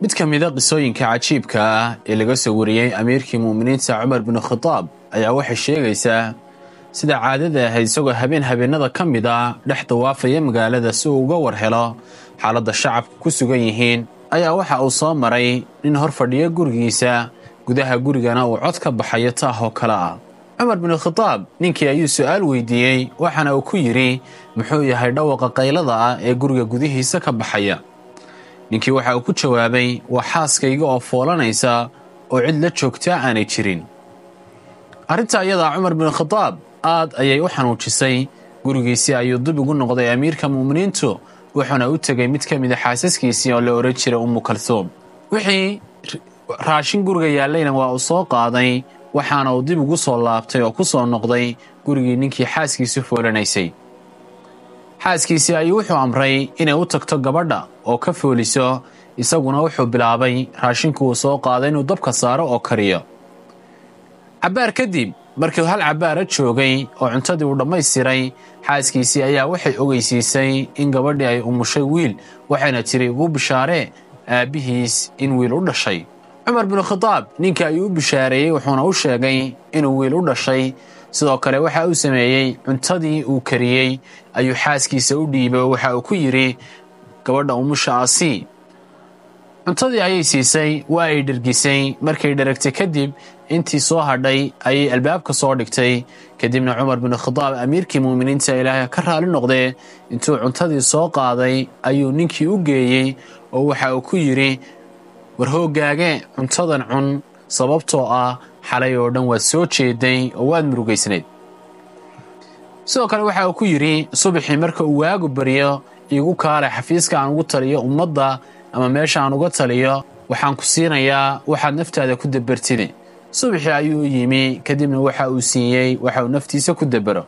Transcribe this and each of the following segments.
mid ka mid ah qisooyinka cajiibka ah ee laga soo wariyay amiirkii muuminiinta Cumar bin Khattab ayaa waxay sheegaysaa sida caadada ahayd isagoo habeenada ka mid ah dhex dawaafaya magaalada si uu uga warhelo xaaladda shacabku ku sugan yihiin ayaa waxa uu soo maray nin hor fadhiya gurigiisa gudaha gurigana uu cod ka baxayo taahoo kale ah. Cumar bin Khattab ninkii ayuu su'aal weydiiyey waxaana uu ku yiri muxuu yahay dhawaqa qaylada ah ee guriga gudihiisa ka baxaya. ninkii waxa uu ku jawaabay waa xaaskayga oo foolanaysa oo cid la joogta aanay jirin. arrinta ayada Cumar bin Khattab aad ayay u xanuujisay. gurigiisa ayuu dib ugu noqday amiirka muuminiintu wuxuuna u tagay mid ka mid ah xaasaskiisii oo la oran jiray Kalsoom. wixii raashin guriga yaalayna waa uu soo qaaday waxaana uu dib ugu soo laabtay oo ku soo noqday gurigii ninkii xaaskiisu foolanaysay. xaaskiisii ayuu wuxuu amray inay u tagto gabadha oo ka fooliso isaguna wuxuu bilaabay raashinku uu soo qaaday inuu dabka saaro oo kariyo. cabaar kadib markii hal cabaara joogay oo cuntadii uu dhammaystiray xaaskiisii ayaa waxay ogeysiisay in gabadhii ay umushay wiil waxayna tiri ugu bishaaree aabihiis in wiil u dhashay. Cumar bin Khattab ninka ayuu u bishaareeyay wuxuuna u sheegay inuu wiil u dhashay. sidoo kale waxa uu sameeyay cuntadii uu kariyay ayuu xaaskiisa u dhiibay waxa uu ku yiri gabadha umusha asi. cuntadii ayay siisay waa ay dhergisay markay dheragtay kadib intii soo hadhay ayay albaabka soo dhigtay. kadibna Cumar bin Khattab amiirkii muuminiinta Ilaahay ka raali noqday intuu cuntadii soo qaaday ayuu ninkii u geeyay oo waxa uu ku yiri war hoogaaga cuntadan cun sababtoo ah xalay oo dhan waad soo jeeday oo waad murugaysnayd. sidoo kale waxa uu ku yiri subaxii marka uu waagu bariyo igu kaale xafiiska aan ugu taliyo ummadda ama meesha aan uga taliyo waxaan ku siinayaa waxaad naftaada ku dabartid. subaxii ayuu yimi kadibna waxa uu siiyay waxa uu naftiisa ku dabaro.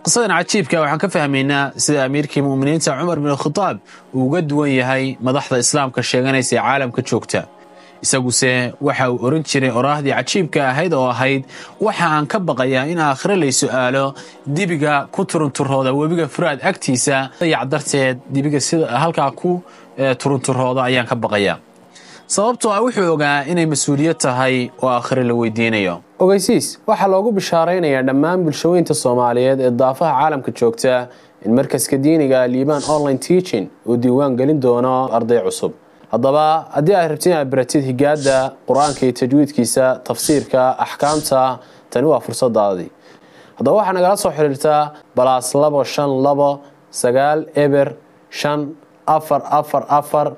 qisadan cajiibka waxaan ka fahmaynaa sida amiirkii muuminiinta Cumar bin Khattab uu uga duwan yahay madaxda islaamka sheeganaysa ee caalamka joogta. isaguse waxa uu oran jiray oraahdii cajiibka ahayd oo ahayd waxa aan ka baqayaa in aakhire lay su'aalo dibiga ku turunturooda webiga Furaad agtiisa dayac darteed dibiga sida halkaa ku turunturooda ayaan ka baqayaa sababtoo ah wuxuu ogaa inay mas'uuliyad tahay oo aakhire la weydiinayo. ogeysiis waxa loogu bishaareynayaa dhammaan bulshooyinka Soomaaliyeed ee daafaha caalamka joogta in markaska diiniga Liibaan Online Teaching uu diiwaan gelin doono arday cusub. haddaba haddii aad rabtiin inaad baratid higaada quraanka iyo tajwiidkiisa tafsiirka axkaamta tani waa fursadaadii. haddaba waxaa nagala soo xiriirtaa +252 9 eber 5 4 4 4